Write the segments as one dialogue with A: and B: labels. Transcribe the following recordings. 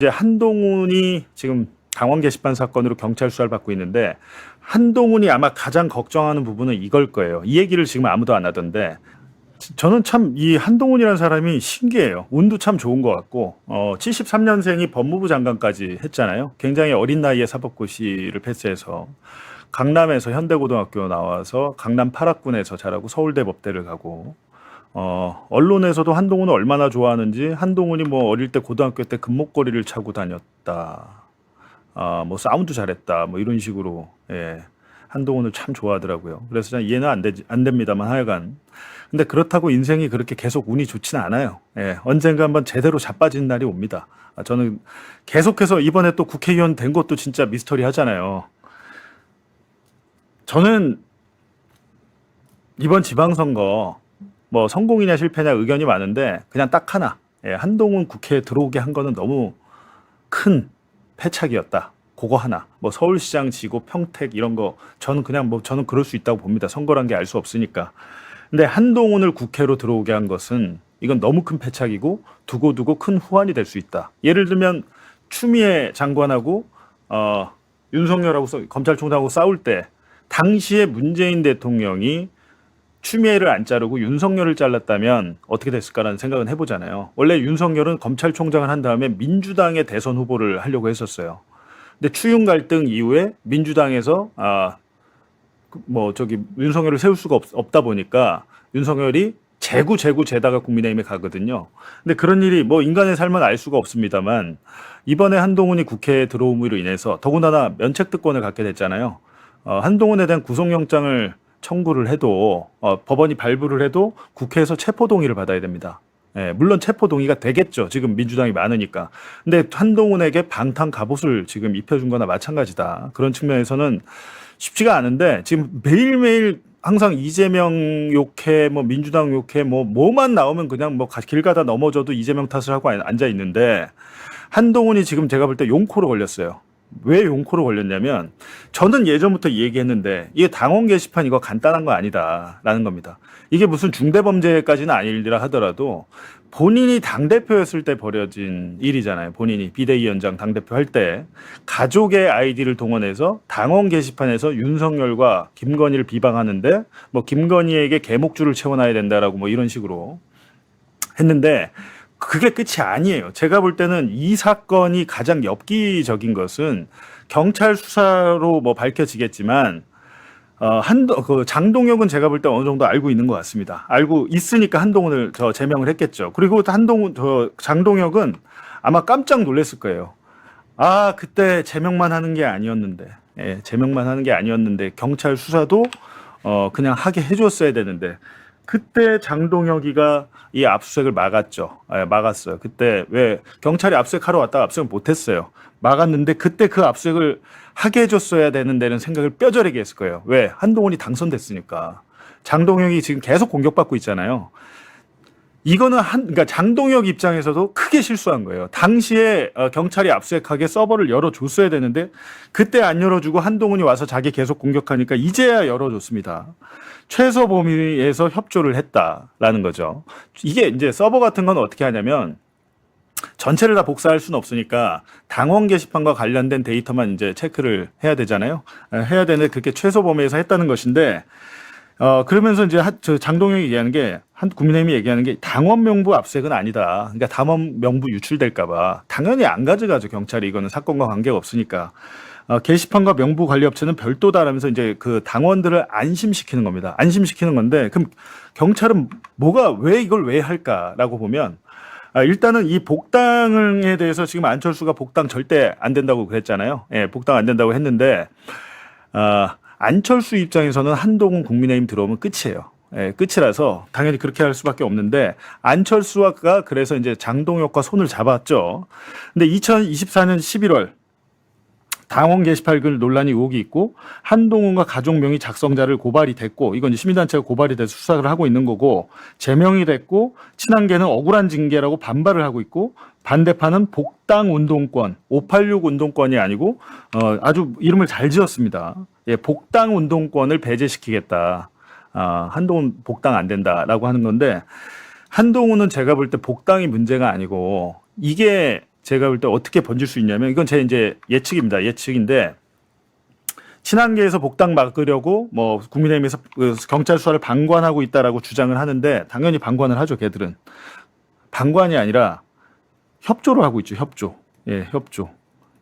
A: 이제 한동훈이 지금 당원 게시판 사건으로 경찰 수사를 받고 있는데 한동훈이 아마 가장 걱정하는 부분은 이걸 거예요. 이 얘기를 지금 아무도 안 하던데 저는 참 이 한동훈이라는 사람이 신기해요. 운도 참 좋은 것 같고 73년생이 법무부 장관까지 했잖아요. 굉장히 어린 나이에 사법고시를 패스해서 강남에서 현대고등학교 나와서 강남 8학군에서 자라고 서울대 법대를 가고 언론에서도 한동훈을 얼마나 좋아하는지 한동훈이 뭐 어릴 때 고등학교 때 금목걸이를 차고 다녔다. 뭐 사운드 잘했다. 뭐 이런 식으로 예. 한동훈을 참 좋아하더라고요. 그래서 저는 이해는 안 됩니다만 하여간. 근데 그렇다고 인생이 그렇게 계속 운이 좋지는 않아요. 예. 언젠가 한번 제대로 자빠진 날이 옵니다. 저는 계속해서 이번에 또 국회의원 된 것도 진짜 미스터리 하잖아요. 저는 이번 지방선거 뭐 성공이냐 실패냐 의견이 많은데 그냥 딱 하나. 예, 한동훈 국회에 들어오게 한 거는 너무 큰 패착이었다. 그거 하나. 뭐 서울시장 지고 평택 이런 거 저는 그냥 뭐 저는 그럴 수 있다고 봅니다. 선거란 게 알 수 없으니까. 근데 한동훈을 국회로 들어오게 한 것은 이건 너무 큰 패착이고 두고두고 큰 후환이 될 수 있다. 예를 들면 추미애 장관하고 윤석열하고 검찰총장하고 싸울 때 당시에 문재인 대통령이 추미애를 안 자르고 윤석열을 잘랐다면 어떻게 됐을까라는 생각은 해보잖아요. 원래 윤석열은 검찰총장을 한 다음에 민주당의 대선 후보를 하려고 했었어요. 근데 추윤 갈등 이후에 민주당에서 윤석열을 세울 수가 없다 보니까 윤석열이 재다가 국민의힘에 가거든요. 근데 그런 일이 뭐 인간의 삶은 알 수가 없습니다만 이번에 한동훈이 국회에 들어옴으로 인해서 더군다나 면책특권을 갖게 됐잖아요. 한동훈에 대한 구속영장을 청구를 해도 법원이 발부를 해도 국회에서 체포동의를 받아야 됩니다. 예, 물론 체포동의가 되겠죠. 지금 민주당이 많으니까. 근데 한동훈에게 방탄 갑옷을 지금 입혀준 거나 마찬가지다. 그런 측면에서는 쉽지가 않은데 지금 매일매일 항상 이재명 욕해, 뭐 민주당 욕해, 뭐만 나오면 그냥 뭐 길 가다 넘어져도 이재명 탓을 하고 앉아 있는데 한동훈이 지금 제가 볼 때 용코로 걸렸어요. 왜 용코로 걸렸냐면 저는 예전부터 얘기했는데 이게 당원 게시판 이거 간단한 거 아니다라는 겁니다. 이게 무슨 중대범죄까지는 아니라 하더라도 본인이 당대표였을 때 벌어진 일이잖아요. 본인이 비대위원장 당대표 할 때 가족의 아이디를 동원해서 당원 게시판에서 윤석열과 김건희를 비방하는데 뭐 김건희에게 개목줄을 채워놔야 된다라고 뭐 이런 식으로 했는데 그게 끝이 아니에요. 제가 볼 때는 이 사건이 가장 엽기적인 것은 경찰 수사로 뭐 밝혀지겠지만 장동혁은 제가 볼 때 어느 정도 알고 있는 것 같습니다. 알고 있으니까 한동훈을 제명을 했겠죠. 그리고 장동혁은 아마 깜짝 놀랐을 거예요. 그때 제명만 하는 게 아니었는데, 예, 제명만 하는 게 아니었는데 경찰 수사도 그냥 하게 해줬어야 되는데. 그때 장동혁이가 이 압수수색을 막았죠. 막았어요. 그때 왜 경찰이 압수수색하러 왔다가 압수수색 못했어요. 막았는데 그때 그 압수수색을 하게 해줬어야 되는 데는 생각을 뼈저리게 했을 거예요. 왜? 한동훈이 당선됐으니까. 장동혁이 지금 계속 공격받고 있잖아요. 이거는 그러니까 장동혁 입장에서도 크게 실수한 거예요. 당시에 경찰이 압수수색하게 서버를 열어줬어야 되는데 그때 안 열어주고 한동훈이 와서 자기 계속 공격하니까 이제야 열어줬습니다. 최소 범위에서 협조를 했다라는 거죠. 이게 이제 서버 같은 건 어떻게 하냐면 전체를 다 복사할 수는 없으니까 당원 게시판과 관련된 데이터만 이제 체크를 해야 되잖아요. 해야 되는데 그렇게 최소 범위에서 했다는 것인데 그러면서 이제 장동영이 얘기하는 게 국민의힘이 얘기하는 게 당원 명부 압수수색은 아니다. 그러니까 당원 명부 유출될까봐 당연히 안 가져가죠. 경찰이 이거는 사건과 관계가 없으니까. 게시판과 명부 관리 업체는 별도다라면서 이제 그 당원들을 안심시키는 겁니다. 안심시키는 건데 그럼 경찰은 왜 이걸 왜 할까라고 보면 일단은 이 복당에 대해서 지금 안철수가 복당 절대 안 된다고 그랬잖아요. 예, 복당 안 된다고 했는데 안철수 입장에서는 한동훈 국민의힘 들어오면 끝이에요. 예, 끝이라서 당연히 그렇게 할 수밖에 없는데 안철수가 그래서 이제 장동혁과 손을 잡았죠. 근데 2024년 11월 당원 게시판 글 논란이 의혹이 있고 한동훈과 가족 명의 작성자를 고발이 됐고 이건 시민단체가 고발이 돼서 수사를 하고 있는 거고 제명이 됐고 친한계는 억울한 징계라고 반발을 하고 있고 반대파는 복당 운동권 586 운동권이 아니고 아주 이름을 잘 지었습니다. 예, 복당 운동권을 배제시키겠다. 한동훈 복당 안 된다라고 하는 건데 한동훈은 제가 볼 때 복당이 문제가 아니고 이게 제가 볼 때 어떻게 번질 수 있냐면 이건 제 이제 예측입니다. 예측인데 친한계에서 복당 막으려고 뭐 국민의힘에서 그 경찰 수사를 방관하고 있다라고 주장을 하는데 당연히 방관을 하죠. 걔들은 방관이 아니라 협조를 하고 있죠. 협조. 예, 협조.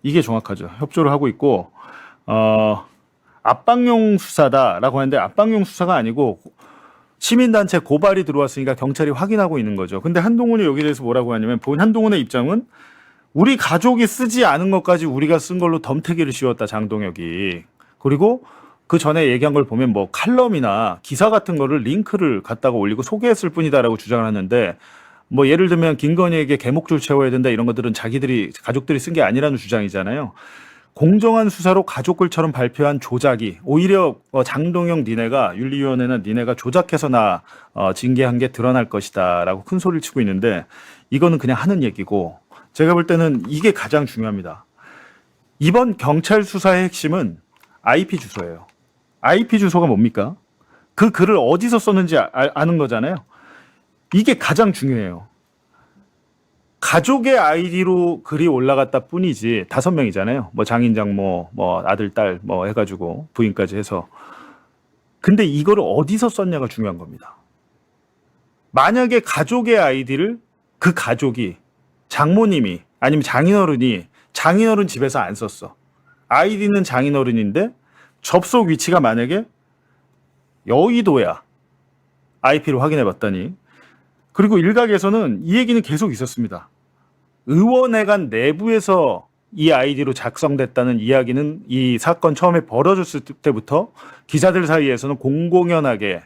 A: 이게 정확하죠. 협조를 하고 있고 압박용 수사다라고 하는데 압박용 수사가 아니고 시민단체 고발이 들어왔으니까 경찰이 확인하고 있는 거죠. 근데 한동훈이 여기에 대해서 뭐라고 하냐면 한동훈의 입장은 우리 가족이 쓰지 않은 것까지 우리가 쓴 걸로 덤태기를 씌웠다 장동혁이. 그리고 그 전에 얘기한 걸 보면 뭐 칼럼이나 기사 같은 거를 링크를 갖다가 올리고 소개했을 뿐이다라고 주장을 하는데 뭐 예를 들면 김건희에게 개목줄 채워야 된다 이런 것들은 가족들이 쓴 게 아니라는 주장이잖아요. 공정한 수사로 가족글처럼 발표한 조작이 오히려 장동영 니네가 윤리위원회나 니네가 조작해서 나 징계한 게 드러날 것이다라고 큰 소리를 치고 있는데 이거는 그냥 하는 얘기고 제가 볼 때는 이게 가장 중요합니다. 이번 경찰 수사의 핵심은 IP 주소예요. IP 주소가 뭡니까? 그 글을 어디서 썼는지 아는 거잖아요. 이게 가장 중요해요. 가족의 아이디로 글이 올라갔다 뿐이지 5명이잖아요. 뭐 장인 장모, 뭐 아들, 딸 뭐 해가지고 부인까지 해서. 근데 이거를 어디서 썼냐가 중요한 겁니다. 만약에 가족의 아이디를 그 가족이 장모님이 아니면 장인어른 집에서 안 썼어. 아이디는 장인어른인데 접속 위치가 만약에 여의도야. IP를 확인해 봤더니 그리고 일각에서는 이 얘기는 계속 있었습니다. 의원회관 내부에서 이 아이디로 작성됐다는 이야기는 이 사건 처음에 벌어졌을 때부터 기자들 사이에서는 공공연하게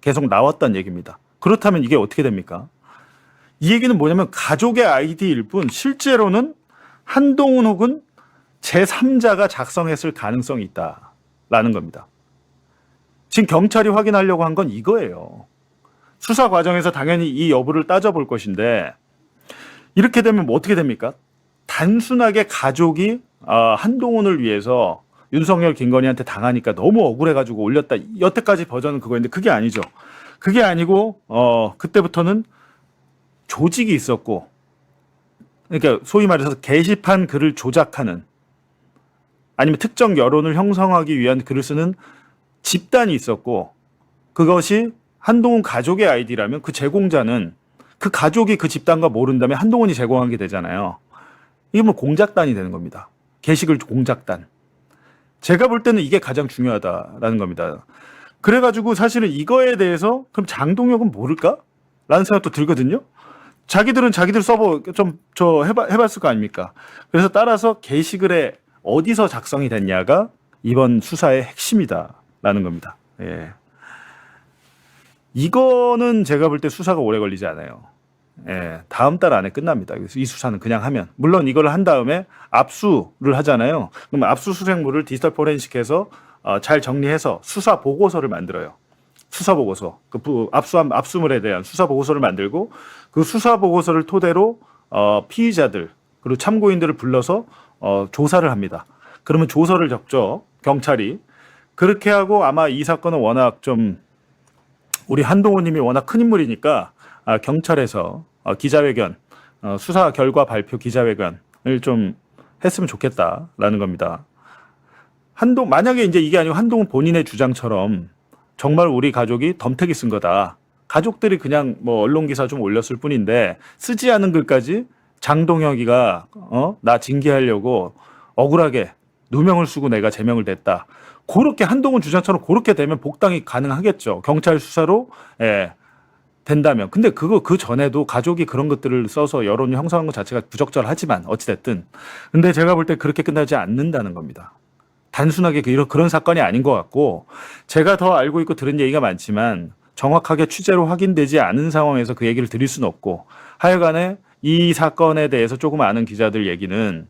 A: 계속 나왔던 얘기입니다. 그렇다면 이게 어떻게 됩니까? 이 얘기는 뭐냐면 가족의 아이디일 뿐 실제로는 한동훈 혹은 제3자가 작성했을 가능성이 있다라는 겁니다. 지금 경찰이 확인하려고 한 건 이거예요. 수사 과정에서 당연히 이 여부를 따져볼 것인데 이렇게 되면 뭐 어떻게 됩니까? 단순하게 가족이 한동훈을 위해서 윤석열 김건희한테 당하니까 너무 억울해가지고 올렸다. 여태까지 버전은 그거였는데 그게 아니죠. 그게 아니고 그때부터는 조직이 있었고 그러니까 소위 말해서 게시판 글을 조작하는 아니면 특정 여론을 형성하기 위한 글을 쓰는 집단이 있었고 그것이 한동훈 가족의 아이디라면 그 제공자는 그 가족이 그 집단과 모른다면 한동훈이 제공한 게 되잖아요. 이게 뭐 공작단이 되는 겁니다. 게시글 공작단. 제가 볼 때는 이게 가장 중요하다라는 겁니다. 그래가지고 사실은 이거에 대해서 그럼 장동혁은 모를까? 라는 생각도 들거든요. 자기들은 자기들 서버 좀 해봤을 거 아닙니까? 그래서 따라서 게시글에 어디서 작성이 됐냐가 이번 수사의 핵심이다라는 겁니다. 예. 이거는 제가 볼 때 수사가 오래 걸리지 않아요. 예, 다음 달 안에 끝납니다. 그래서 이 수사는 그냥 하면. 물론 이걸 한 다음에 압수를 하잖아요. 그럼 압수수색물을 디지털 포렌식해서 잘 정리해서 수사 보고서를 만들어요. 수사 보고서. 그 압수물에 대한 수사 보고서를 만들고 그 수사 보고서를 토대로 피의자들 그리고 참고인들을 불러서 조사를 합니다. 그러면 조서를 적죠. 경찰이. 그렇게 하고 아마 이 사건은 워낙 좀 우리 한동훈 님이 워낙 큰 인물이니까 경찰에서 기자회견, 수사 결과 발표 기자회견을 좀 했으면 좋겠다라는 겁니다. 만약에 이제 이게 아니고 한동훈 본인의 주장처럼 정말 우리 가족이 덤태기 쓴 거다. 가족들이 그냥 뭐 언론 기사 좀 올렸을 뿐인데 쓰지 않은 글까지 장동혁이가 나 징계하려고 억울하게 누명을 쓰고 내가 제명을 냈다. 그렇게 한동훈 주장처럼 그렇게 되면 복당이 가능하겠죠. 경찰 수사로 된다면. 근데 그 전에도 가족이 그런 것들을 써서 여론을 형성한 것 자체가 부적절하지만 어찌됐든. 근데 제가 볼 때 그렇게 끝나지 않는다는 겁니다. 단순하게 그런 사건이 아닌 것 같고 제가 더 알고 있고 들은 얘기가 많지만 정확하게 취재로 확인되지 않은 상황에서 그 얘기를 드릴 수는 없고 하여간에 이 사건에 대해서 조금 아는 기자들 얘기는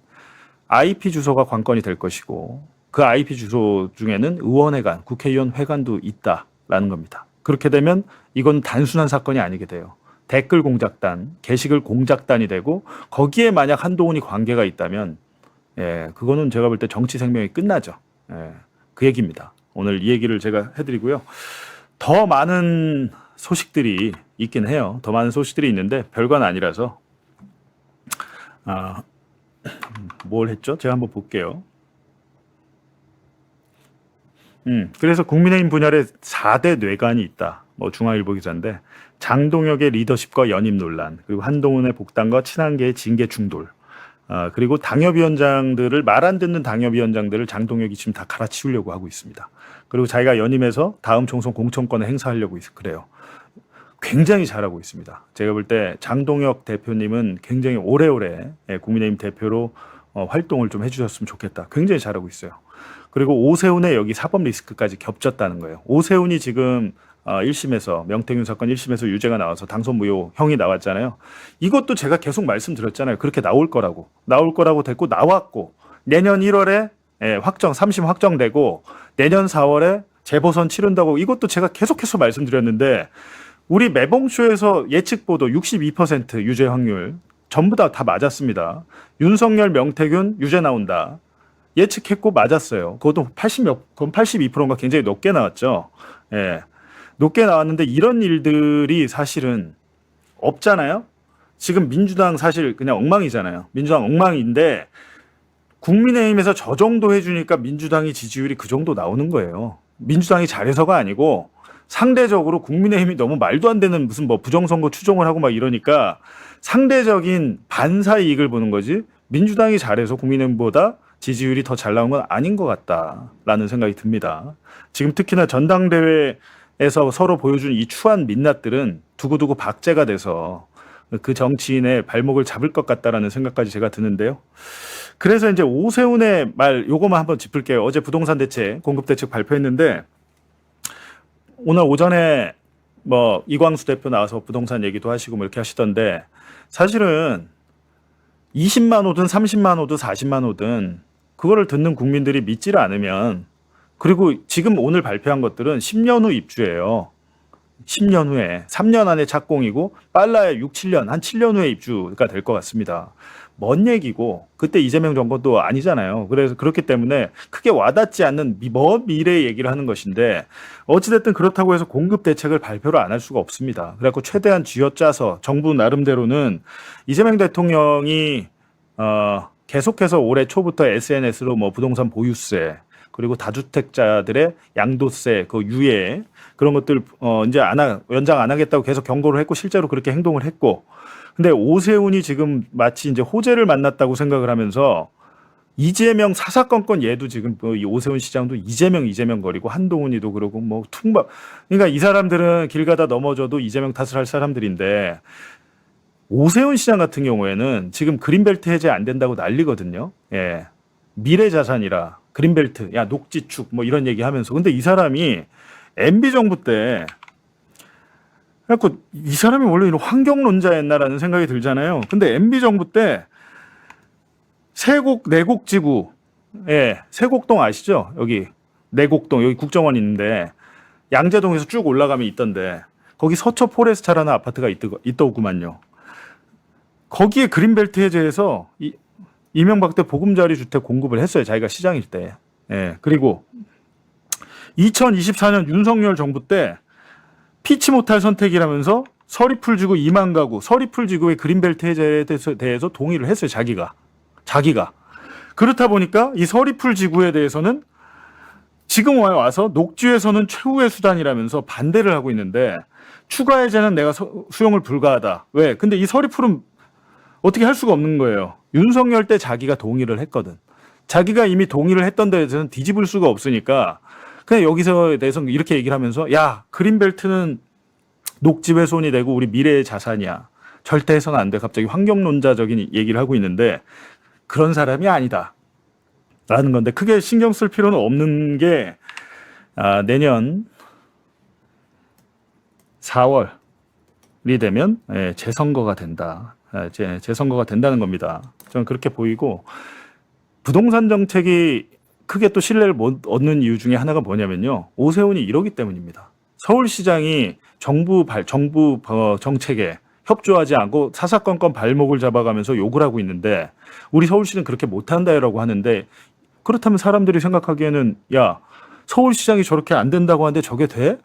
A: IP 주소가 관건이 될 것이고 그 IP 주소 중에는 의원회관, 국회의원 회관도 있다라는 겁니다. 그렇게 되면 이건 단순한 사건이 아니게 돼요. 댓글 공작단, 게시글 공작단이 되고 거기에 만약 한동훈이 관계가 있다면 그거는 제가 볼 때 정치 생명이 끝나죠. 그 얘기입니다. 오늘 이 얘기를 제가 해드리고요. 더 많은 소식들이 있긴 해요. 더 많은 소식들이 있는데 별건 아니라서 아, 뭘 했죠? 제가 한번 볼게요. 그래서 국민의힘 분열에 4대 뇌관이 있다. 뭐 중앙일보 기사인데 장동혁의 리더십과 연임 논란, 그리고 한동훈의 복당과 친한계의 징계 충돌, 그리고 당협위원장들을 말 안 듣는 당협위원장들을 장동혁이 지금 다 갈아치우려고 하고 있습니다. 그리고 자기가 연임해서 다음 총선 공천권을 행사하려고 그래요. 굉장히 잘하고 있습니다. 제가 볼 때 장동혁 대표님은 굉장히 오래오래 국민의힘 대표로 활동을 좀 해주셨으면 좋겠다. 굉장히 잘하고 있어요. 그리고 오세훈의 여기 사법 리스크까지 겹쳤다는 거예요. 오세훈이 지금 1심에서 명태균 사건 1심에서 유죄가 나와서 당선 무효 형이 나왔잖아요. 이것도 제가 계속 말씀드렸잖아요. 그렇게 나올 거라고 됐고 나왔고 내년 1월에 확정 3심 확정되고 내년 4월에 재보선 치른다고 이것도 제가 계속해서 말씀드렸는데 우리 매봉쇼에서 예측 보도 62% 유죄 확률 전부 다 맞았습니다. 윤석열, 명태균 유죄 나온다. 예측했고 맞았어요. 그것도 82%인가 굉장히 높게 나왔죠. 예. 높게 나왔는데 이런 일들이 사실은 없잖아요. 지금 민주당 사실 그냥 엉망이잖아요. 민주당 엉망인데 국민의힘에서 저 정도 해주니까 민주당이 지지율이 그 정도 나오는 거예요. 민주당이 잘해서가 아니고 상대적으로 국민의힘이 너무 말도 안 되는 무슨 뭐 부정선거 추종을 하고 막 이러니까 상대적인 반사 이익을 보는 거지 민주당이 잘해서 국민의힘보다 지지율이 더 잘 나온 건 아닌 것 같다라는 생각이 듭니다. 지금 특히나 전당대회에서 서로 보여준 이 추한 민낯들은 두고두고 박제가 돼서 그 정치인의 발목을 잡을 것 같다라는 생각까지 제가 드는데요. 그래서 이제 오세훈의 말 요거만 한번 짚을게요. 어제 부동산 대책, 공급 대책 발표했는데 오늘 오전에 뭐 이광수 대표 나와서 부동산 얘기도 하시고 뭐 이렇게 하시던데 사실은 20만 호든 30만 호든 40만 호든 그거를 듣는 국민들이 믿지를 않으면 그리고 지금 오늘 발표한 것들은 10년 후 입주예요. 10년 후에 3년 안에 착공이고 빨라야 6, 7년 한 7년 후에 입주가 될 것 같습니다. 먼 얘기고 그때 이재명 정권도 아니잖아요. 그래서 그렇기 때문에 크게 와닿지 않는 먼 미래의 얘기를 하는 것인데 어찌됐든 그렇다고 해서 공급 대책을 발표를 안 할 수가 없습니다. 그래갖고 최대한 쥐어짜서 정부 나름대로는 이재명 대통령이 계속해서 올해 초부터 SNS로 뭐 부동산 보유세 그리고 다주택자들의 양도세 그 유예 그런 것들 이제 연장 안 하겠다고 계속 경고를 했고 실제로 그렇게 행동을 했고 근데 오세훈이 지금 마치 이제 호재를 만났다고 생각을 하면서 이재명 사사건건 얘도 지금 이 오세훈 시장도 이재명 거리고 한동훈이도 그러고 뭐 퉁박 그러니까 이 사람들은 길 가다 넘어져도 이재명 탓을 할 사람들인데 오세훈 시장 같은 경우에는 지금 그린벨트 해제 안 된다고 난리거든요. 예. 미래 자산이라 그린벨트 야 녹지축 뭐 이런 얘기 하면서 근데 이 사람이 MB 정부 때 그래갖고 이 사람이 원래 이런 환경론자였나라는 생각이 들잖아요. 근데 MB 정부 때 내곡지구, 예, 세곡동 아시죠? 여기 내곡동 여기 국정원 있는데 양재동에서 쭉 올라가면 있던데 거기 서초 포레스타라는 아파트가 있더구만요. 거기에 그린벨트 해제해서 이명박 때 보금자리 주택 공급을 했어요. 자기가 시장일 때. 예, 그리고 2024년 윤석열 정부 때 피치 못할 선택이라면서 서리풀 지구 2만 가구, 서리풀 지구의 그린벨트 해제에 대해서 동의를 했어요. 자기가. 그렇다 보니까 이 서리풀 지구에 대해서는 지금 와서 녹지에서는 최후의 수단이라면서 반대를 하고 있는데 추가 해제는 내가 수용을 불가하다. 왜? 근데 이 서리풀은 어떻게 할 수가 없는 거예요. 윤석열 때 자기가 동의를 했거든. 자기가 이미 동의를 했던 데에 대해서는 뒤집을 수가 없으니까 그냥 여기서 대해서 이렇게 얘기를 하면서 야 그린벨트는 녹지 훼손이 되고 우리 미래의 자산이야. 절대 해서는 안 돼. 갑자기 환경론자적인 얘기를 하고 있는데 그런 사람이 아니다. 라는 건데 크게 신경 쓸 필요는 없는 게 내년 4월이 되면 재선거가 된다. 재선거가 된다는 겁니다. 저는 그렇게 보이고 부동산 정책이 크게 또 신뢰를 못 얻는 이유 중에 하나가 뭐냐면요. 오세훈이 이러기 때문입니다. 서울시장이 정부 정책에 협조하지 않고 사사건건 발목을 잡아가면서 욕을 하고 있는데 우리 서울시는 그렇게 못한다라고 하는데 그렇다면 사람들이 생각하기에는 야 서울시장이 저렇게 안 된다고 하는데 저게 돼?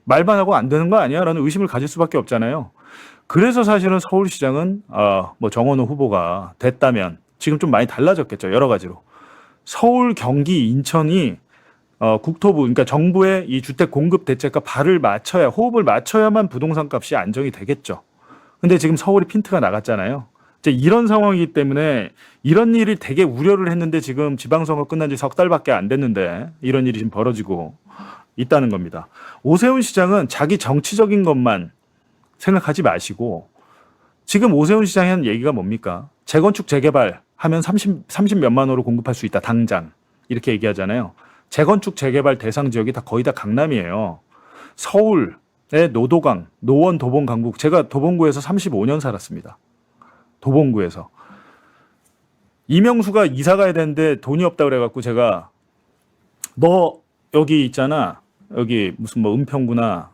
A: 말만 하고 안 되는 거 아니야? 라는 의심을 가질 수밖에 없잖아요. 그래서 사실은 서울시장은 뭐 정원호 후보가 됐다면 지금 좀 많이 달라졌겠죠. 여러 가지로. 서울, 경기, 인천이 국토부, 그러니까 정부의 이 주택 공급 대책과 발을 맞춰야, 호흡을 맞춰야만 부동산 값이 안정이 되겠죠. 근데 지금 서울이 핀트가 나갔잖아요. 이제 이런 상황이기 때문에 이런 일이 되게 우려를 했는데 지금 지방선거 끝난 지 석 달밖에 안 됐는데 이런 일이 지금 벌어지고 있다는 겁니다. 오세훈 시장은 자기 정치적인 것만 생각하지 마시고 지금 오세훈 시장이 한 얘기가 뭡니까? 재건축 재개발 하면 30 몇만 호로 공급할 수 있다. 당장. 이렇게 얘기하잖아요. 재건축 재개발 대상 지역이 다 거의 다 강남이에요. 서울의 노도강, 노원 도봉 강북. 제가 도봉구에서 35년 살았습니다. 도봉구에서. 이명수가 이사 가야 되는데 돈이 없다 그래갖고 제가 너 여기 있잖아. 여기 무슨 뭐 은평구나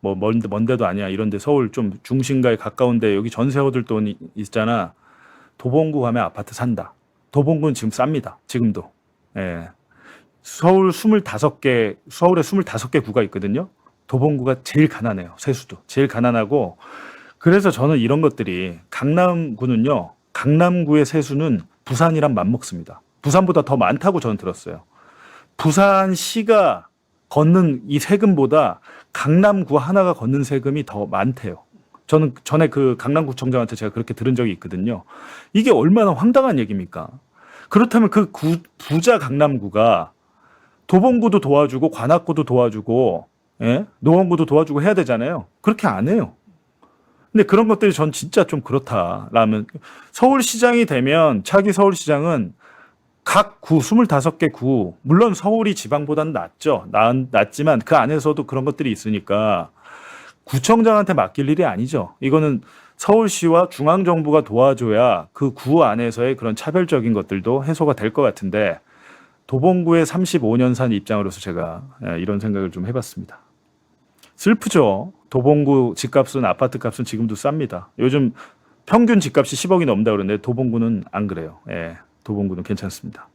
A: 뭐 먼 데도 아니야. 이런데 서울 좀 중심가에 가까운데 여기 전세호들 돈 있잖아. 도봉구 가면 아파트 산다. 도봉구는 지금 쌉니다. 지금도. 예. 서울에 25개 구가 있거든요. 도봉구가 제일 가난해요. 세수도. 제일 가난하고 그래서 저는 이런 것들이 강남구는요. 강남구의 세수는 부산이랑 맞먹습니다. 부산보다 더 많다고 저는 들었어요. 부산시가 걷는 이 세금보다 강남구 하나가 걷는 세금이 더 많대요. 저는 전에 그 강남구청장한테 제가 그렇게 들은 적이 있거든요. 이게 얼마나 황당한 얘기입니까? 그렇다면 그 부자 강남구가 도봉구도 도와주고 관악구도 도와주고 노원구도 도와주고 해야 되잖아요. 그렇게 안 해요. 근데 그런 것들이 전 진짜 좀 그렇다라면 서울시장이 되면 차기 서울시장은 각 구 25개 구 물론 서울이 지방보다는 낫죠. 낫지만 그 안에서도 그런 것들이 있으니까 구청장한테 맡길 일이 아니죠. 이거는 서울시와 중앙정부가 도와줘야 그 구 안에서의 그런 차별적인 것들도 해소가 될 것 같은데 도봉구의 35년 산 입장으로서 제가 이런 생각을 좀 해봤습니다. 슬프죠. 도봉구 집값은 아파트 값은 지금도 쌉니다. 요즘 평균 집값이 10억이 넘는다 그러는데 도봉구는 안 그래요. 예, 도봉구는 괜찮습니다.